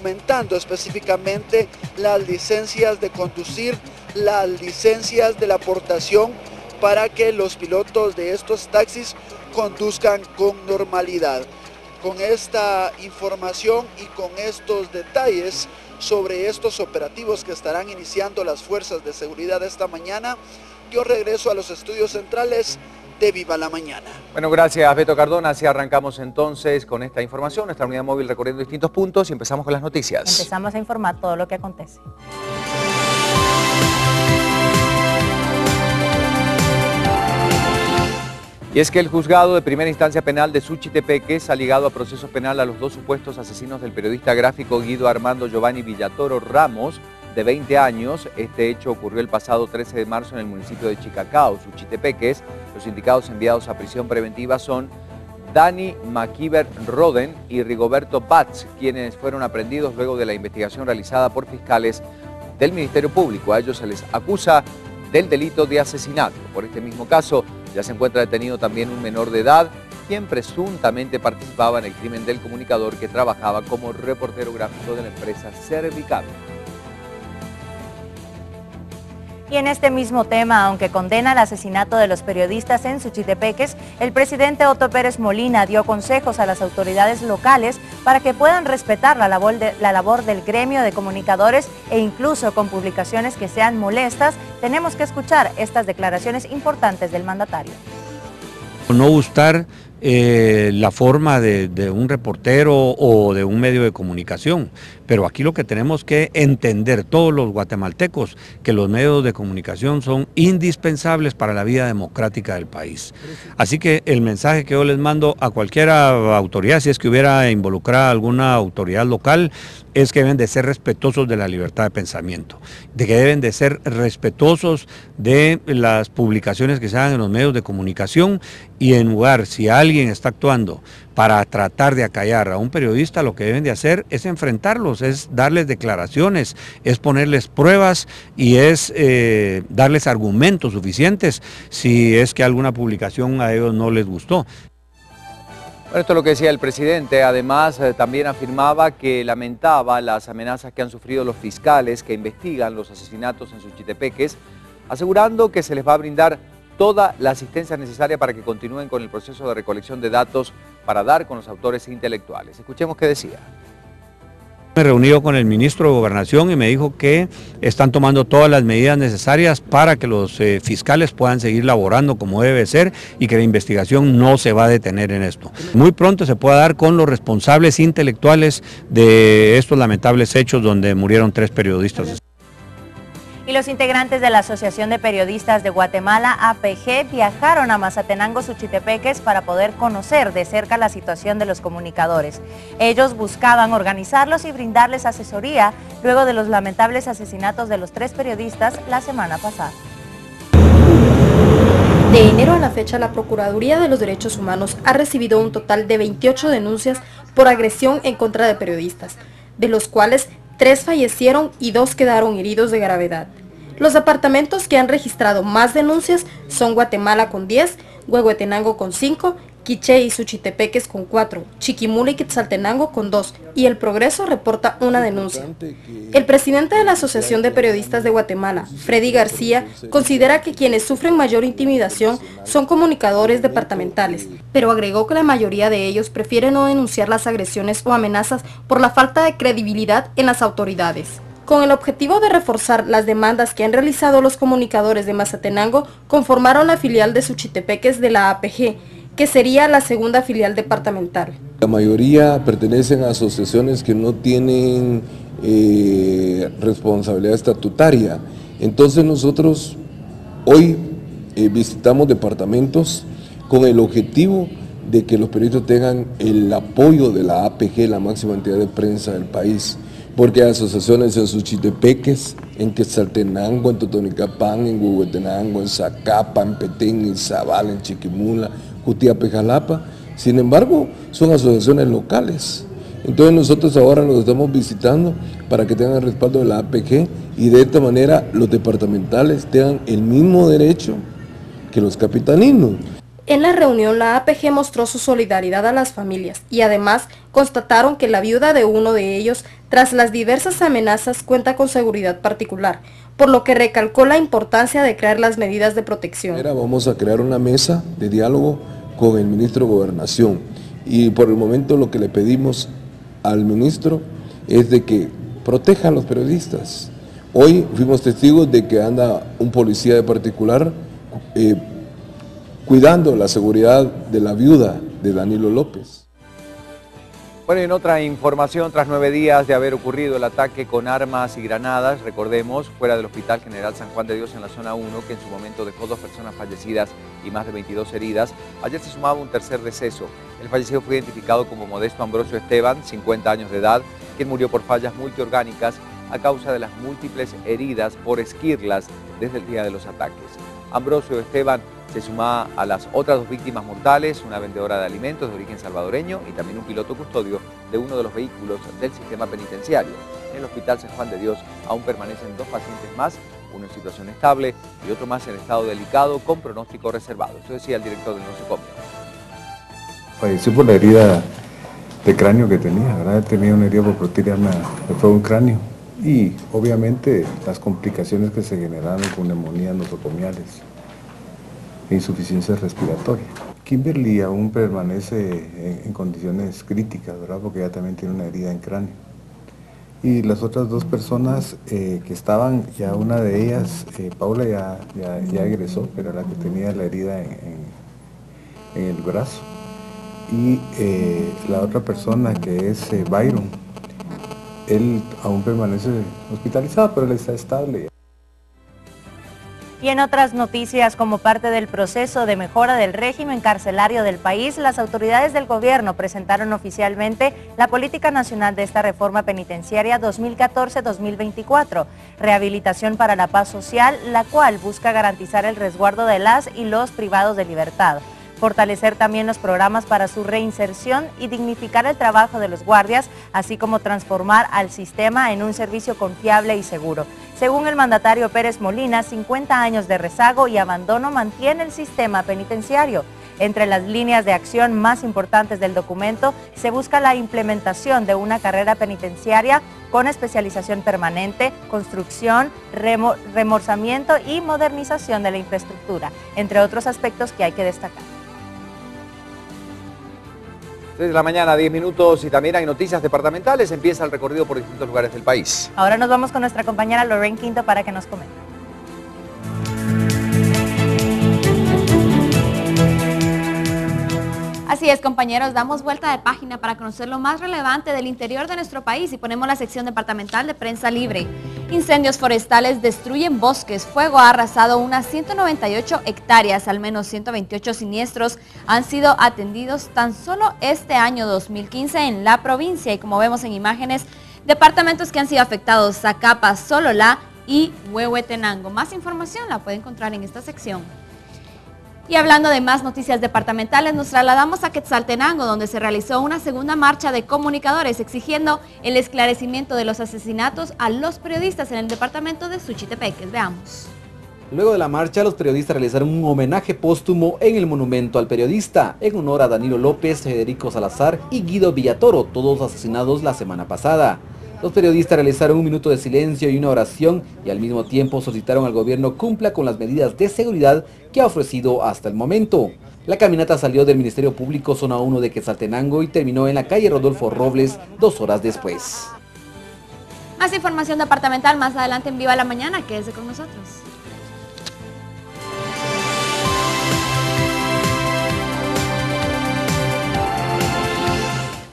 aumentando específicamente las licencias de conducir, las licencias de la portación, para que los pilotos de estos taxis conduzcan con normalidad. Con esta información y con estos detalles sobre estos operativos que estarán iniciando las fuerzas de seguridad esta mañana, yo regreso a los estudios centrales de Viva la Mañana. Bueno, gracias Beto Cardona. Así arrancamos entonces con esta información, nuestra unidad móvil recorriendo distintos puntos y empezamos con las noticias. Empezamos a informar todo lo que acontece. Y es que el juzgado de primera instancia penal de Suchitepeques ha ligado a proceso penal a los dos supuestos asesinos del periodista gráfico Guido Armando Giovanni Villatoro Ramos, de 20 años. Este hecho ocurrió el pasado 13 de marzo en el municipio de Chicacao, Suchitepeques. Los indicados enviados a prisión preventiva son Dani Maquiver Roden y Rigoberto Batz, quienes fueron aprehendidos luego de la investigación realizada por fiscales del Ministerio Público. A ellos se les acusa del delito de asesinato. Por este mismo caso, ya se encuentra detenido también un menor de edad, quien presuntamente participaba en el crimen del comunicador que trabajaba como reportero gráfico de la empresa Servicable. Y en este mismo tema, aunque condena el asesinato de los periodistas en Suchitepeques, el presidente Otto Pérez Molina dio consejos a las autoridades locales para que puedan respetar la labor del gremio de comunicadores e incluso con publicaciones que sean molestas. Tenemos que escuchar estas declaraciones importantes del mandatario. No gustar la forma de un reportero o de un medio de comunicación, pero aquí lo que tenemos que entender todos los guatemaltecos, que los medios de comunicación son indispensables para la vida democrática del país. Así que el mensaje que yo les mando a cualquier autoridad, si es que hubiera involucrado alguna autoridad local, es que deben de ser respetuosos de la libertad de pensamiento, de que deben de ser respetuosos de las publicaciones que se hagan en los medios de comunicación, y en lugar, si alguien está actuando para tratar de acallar a un periodista, lo que deben de hacer es enfrentarlos, es darles declaraciones, es ponerles pruebas y es darles argumentos suficientes si es que alguna publicación a ellos no les gustó. Bueno, esto es lo que decía el presidente. Además, también afirmaba que lamentaba las amenazas que han sufrido los fiscales que investigan los asesinatos en Suchitepeques, asegurando que se les va a brindar toda la asistencia necesaria para que continúen con el proceso de recolección de datos para dar con los autores intelectuales. Escuchemos qué decía. Me reuní con el ministro de Gobernación y me dijo que están tomando todas las medidas necesarias para que los fiscales puedan seguir laborando como debe ser y que la investigación no se va a detener en esto. Muy pronto se pueda dar con los responsables intelectuales de estos lamentables hechos donde murieron 3 periodistas. Y los integrantes de la Asociación de Periodistas de Guatemala, APG, viajaron a Mazatenango, Suchitepeques para poder conocer de cerca la situación de los comunicadores. Ellos buscaban organizarlos y brindarles asesoría luego de los lamentables asesinatos de los 3 periodistas la semana pasada. De enero a la fecha, la Procuraduría de los Derechos Humanos ha recibido un total de 28 denuncias por agresión en contra de periodistas, de los cuales 3 fallecieron y 2 quedaron heridos de gravedad. Los departamentos que han registrado más denuncias son Guatemala con 10, Huehuetenango con 5, Quiché y Suchitepeques con 4, Chiquimula y Quetzaltenango con 2 y El Progreso reporta una denuncia. El presidente de la Asociación de Periodistas de Guatemala, Freddy García, considera que quienes sufren mayor intimidación son comunicadores departamentales, pero agregó que la mayoría de ellos prefieren no denunciar las agresiones o amenazas por la falta de credibilidad en las autoridades. Con el objetivo de reforzar las demandas que han realizado los comunicadores de Mazatenango, conformaron la filial de Suchitepeques de la APG, que sería la segunda filial departamental. La mayoría pertenecen a asociaciones que no tienen responsabilidad estatutaria. Entonces nosotros hoy visitamos departamentos con el objetivo de que los periodistas tengan el apoyo de la APG, la máxima entidad de prensa del país, porque hay asociaciones en Suchitepeques, en Quetzaltenango, en Totonicapán, en Huehuetenango, en Zacapa, en Petén, en Zabal, en Chiquimula, Jutiapa y Jalapa. Sin embargo, son asociaciones locales. Entonces nosotros ahora los estamos visitando para que tengan el respaldo de la APG y de esta manera los departamentales tengan el mismo derecho que los capitalinos. En la reunión, la APG mostró su solidaridad a las familias y además constataron que la viuda de uno de ellos, tras las diversas amenazas, cuenta con seguridad particular, por lo que recalcó la importancia de crear las medidas de protección. Vamos a crear una mesa de diálogo con el ministro de Gobernación y por el momento lo que le pedimos al ministro es de que proteja a los periodistas. Hoy fuimos testigos de que anda un policía de particular cuidando la seguridad de la viuda de Danilo López. Bueno, y en otra información, tras 9 días de haber ocurrido el ataque con armas y granadas, recordemos, fuera del Hospital General San Juan de Dios en la zona 1, que en su momento dejó 2 personas fallecidas y más de 22 heridas, ayer se sumaba un tercer deceso. El fallecido fue identificado como Modesto Ambrosio Esteban, 50 años de edad, quien murió por fallas multiorgánicas a causa de las múltiples heridas por esquirlas desde el día de los ataques. Ambrosio Esteban se suma a las otras 2 víctimas mortales, una vendedora de alimentos de origen salvadoreño y también un piloto custodio de uno de los vehículos del sistema penitenciario. En el Hospital San Juan de Dios aún permanecen 2 pacientes más, uno en situación estable y otro más en estado delicado con pronóstico reservado. Eso decía el director del nosocomio. Falleció por la herida de cráneo que tenía, ¿verdad? Tenía una herida por protiria de fuego en cráneo y obviamente las complicaciones que se generaron con neumonías nosocomiales, insuficiencia respiratoria. Kimberly aún permanece en condiciones críticas, ¿verdad? Porque ella también tiene una herida en cráneo. Y las otras 2 personas que estaban, ya una de ellas, Paula ya egresó, pero era la que tenía la herida en el brazo. Y la otra persona que es Byron, él aún permanece hospitalizado, pero él está estable. Y en otras noticias, como parte del proceso de mejora del régimen carcelario del país, las autoridades del gobierno presentaron oficialmente la Política Nacional de esta Reforma Penitenciaria 2014-2024, Rehabilitación para la Paz Social, la cual busca garantizar el resguardo de las y los privados de libertad, fortalecer también los programas para su reinserción y dignificar el trabajo de los guardias, así como transformar al sistema en un servicio confiable y seguro. Según el mandatario Pérez Molina, 50 años de rezago y abandono mantiene el sistema penitenciario. Entre las líneas de acción más importantes del documento se busca la implementación de una carrera penitenciaria con especialización permanente, construcción, remozamiento y modernización de la infraestructura, entre otros aspectos que hay que destacar. 6 de la mañana, 10 minutos, y también hay noticias departamentales. Empieza el recorrido por distintos lugares del país. Ahora nos vamos con nuestra compañera Lorraine Quinto para que nos comente. Así es, compañeros, damos vuelta de página para conocer lo más relevante del interior de nuestro país y ponemos la sección departamental de Prensa Libre. Incendios forestales destruyen bosques, fuego ha arrasado unas 198 hectáreas, al menos 128 siniestros han sido atendidos tan solo este año 2015 en la provincia y como vemos en imágenes, departamentos que han sido afectados: Zacapa, Sololá y Huehuetenango. Más información la puede encontrar en esta sección. Y hablando de más noticias departamentales, nos trasladamos a Quetzaltenango, donde se realizó una segunda marcha de comunicadores exigiendo el esclarecimiento de los asesinatos a los periodistas en el departamento de Suchitepeques. Veamos. Luego de la marcha, los periodistas realizaron un homenaje póstumo en el monumento al periodista, en honor a Danilo López, Federico Salazar y Guido Villatoro, todos asesinados la semana pasada. Los periodistas realizaron un minuto de silencio y una oración y al mismo tiempo solicitaron al gobierno cumpla con las medidas de seguridad que ha ofrecido hasta el momento. La caminata salió del Ministerio Público Zona 1 de Quetzaltenango y terminó en la calle Rodolfo Robles 2 horas después. Más información departamental más adelante en Viva la Mañana, quédese con nosotros.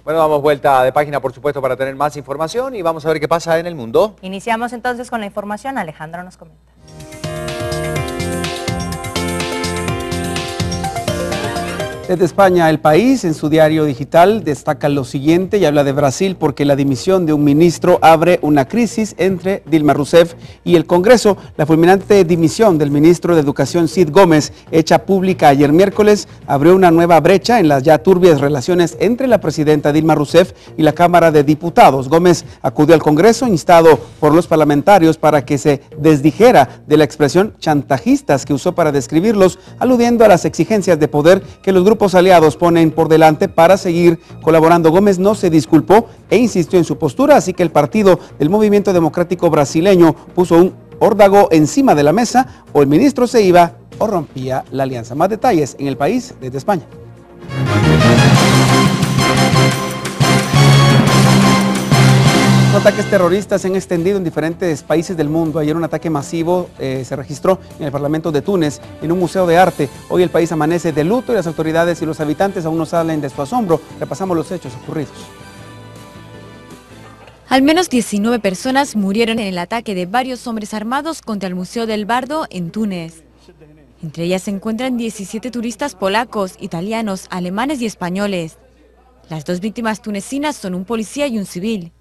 Bueno, damos vuelta de página, por supuesto, para tener más información y vamos a ver qué pasa en el mundo. Iniciamos entonces con la información. Alejandro nos comenta. Desde España, El País, en su diario digital, destaca lo siguiente y habla de Brasil porque la dimisión de un ministro abre una crisis entre Dilma Rousseff y el Congreso. La fulminante dimisión del ministro de Educación, Cid Gómez, hecha pública ayer miércoles, abrió una nueva brecha en las ya turbias relaciones entre la presidenta Dilma Rousseff y la Cámara de Diputados. Gómez acudió al Congreso instado por los parlamentarios para que se desdijera de la expresión chantajistas que usó para describirlos, aludiendo a las exigencias de poder que los grupos aliados ponen por delante para seguir colaborando. Gómez no se disculpó e insistió en su postura, así que el partido del Movimiento Democrático Brasileño puso un órdago encima de la mesa: o el ministro se iba o rompía la alianza. Más detalles en El País desde España. Los ataques terroristas se han extendido en diferentes países del mundo. Ayer un ataque masivo se registró en el Parlamento de Túnez, en un museo de arte. Hoy el país amanece de luto y las autoridades y los habitantes aún no salen de su asombro. Repasamos los hechos ocurridos. Al menos 19 personas murieron en el ataque de varios hombres armados contra el Museo del Bardo en Túnez. Entre ellas se encuentran 17 turistas polacos, italianos, alemanes y españoles. Las dos víctimas tunecinas son un policía y un civil.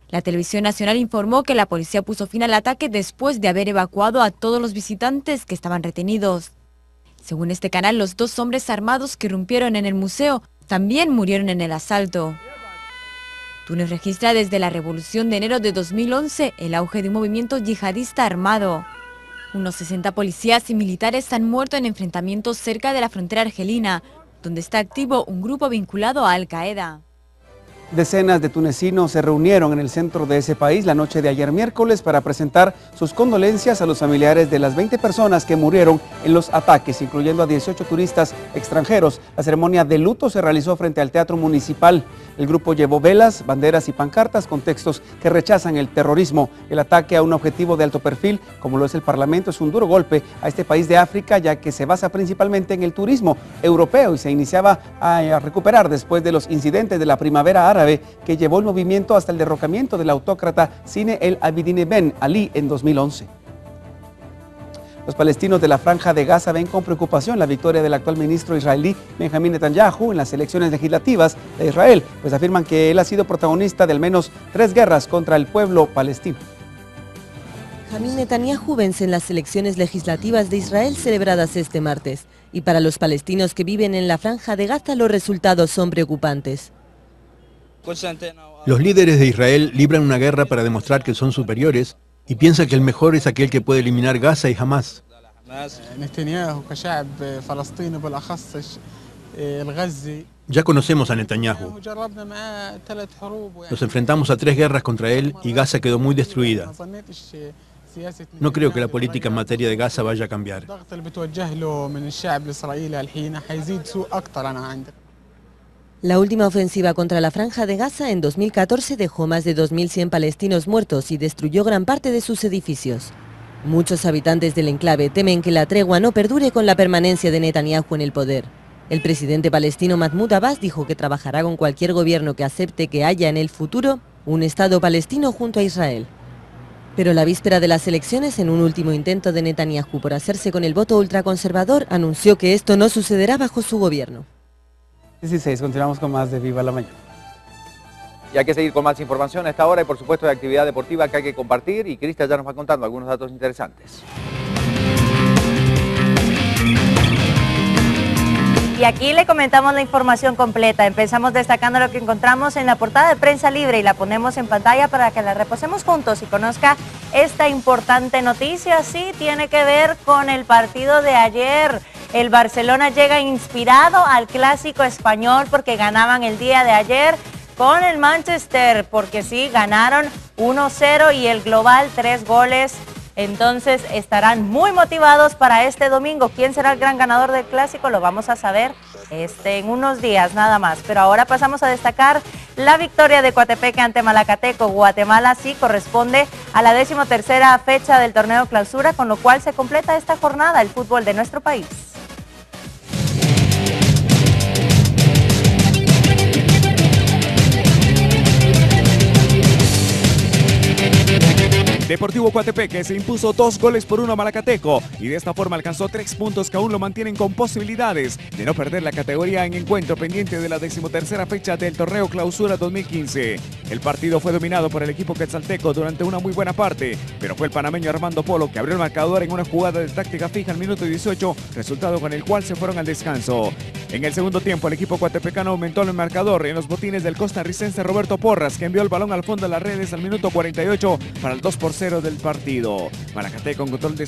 La televisión nacional informó que la policía puso fin al ataque después de haber evacuado a todos los visitantes que estaban retenidos. Según este canal, los dos hombres armados que irrumpieron en el museo también murieron en el asalto. Túnez registra desde la revolución de enero de 2011 el auge de un movimiento yihadista armado. Unos 60 policías y militares han muerto en enfrentamientos cerca de la frontera argelina, donde está activo un grupo vinculado a Al-Qaeda. Decenas de tunecinos se reunieron en el centro de ese país la noche de ayer miércoles para presentar sus condolencias a los familiares de las 20 personas que murieron en los ataques, incluyendo a 18 turistas extranjeros. La ceremonia de luto se realizó frente al Teatro Municipal. El grupo llevó velas, banderas y pancartas con textos que rechazan el terrorismo. El ataque a un objetivo de alto perfil, como lo es el Parlamento, es un duro golpe a este país de África, ya que se basa principalmente en el turismo europeo y se iniciaba a recuperar después de los incidentes de la primavera árabe que llevó el movimiento hasta el derrocamiento del autócrata Zine el Abidine Ben Ali en 2011. Los palestinos de la Franja de Gaza ven con preocupación la victoria del actual ministro israelí Benjamín Netanyahu en las elecciones legislativas de Israel, pues afirman que él ha sido protagonista de al menos 3 guerras contra el pueblo palestino. Benjamín Netanyahu vence en las elecciones legislativas de Israel celebradas este martes, y para los palestinos que viven en la Franja de Gaza los resultados son preocupantes. Los líderes de Israel libran una guerra para demostrar que son superiores y piensan que el mejor es aquel que puede eliminar Gaza y Hamas. Ya conocemos a Netanyahu. Nos enfrentamos a 3 guerras contra él y Gaza quedó muy destruida. No creo que la política en materia de Gaza vaya a cambiar. La última ofensiva contra la Franja de Gaza en 2014 dejó más de 2.100 palestinos muertos y destruyó gran parte de sus edificios. Muchos habitantes del enclave temen que la tregua no perdure con la permanencia de Netanyahu en el poder. El presidente palestino Mahmoud Abbas dijo que trabajará con cualquier gobierno que acepte que haya en el futuro un Estado palestino junto a Israel. Pero la víspera de las elecciones, en un último intento de Netanyahu por hacerse con el voto ultraconservador, anunció que esto no sucederá bajo su gobierno. 16, continuamos con más de Viva la Mañana. Y hay que seguir con más información a esta hora y por supuesto de actividad deportiva que hay que compartir, y Cristian ya nos va contando algunos datos interesantes. Y aquí le comentamos la información completa. Empezamos destacando lo que encontramos en la portada de Prensa Libre y la ponemos en pantalla para que la repasemos juntos y conozca esta importante noticia. Sí, tiene que ver con el partido de ayer. El Barcelona llega inspirado al clásico español porque ganaban el día de ayer con el Manchester, porque sí, ganaron 1-0 y el global 3 goles. Entonces estarán muy motivados para este domingo. ¿Quién será el gran ganador del clásico? Lo vamos a saber en unos días nada más. Pero ahora pasamos a destacar la victoria de Coatepeque ante Malacateco. Guatemala sí corresponde a la 13ª fecha del torneo clausura, con lo cual se completa esta jornada el fútbol de nuestro país. Deportivo Coatepeque se impuso 2-1 a Malacateco y de esta forma alcanzó 3 puntos que aún lo mantienen con posibilidades de no perder la categoría en encuentro pendiente de la 13ª fecha del torneo Clausura 2015. El partido fue dominado por el equipo quetzalteco durante una muy buena parte, pero fue el panameño Armando Polo que abrió el marcador en una jugada de táctica fija al minuto 18, resultado con el cual se fueron al descanso. En el segundo tiempo el equipo coatepecano aumentó el marcador en los botines del costarricense Roberto Porras, que envió el balón al fondo de las redes al minuto 48 para el 2-0 del partido. Malacateco con control de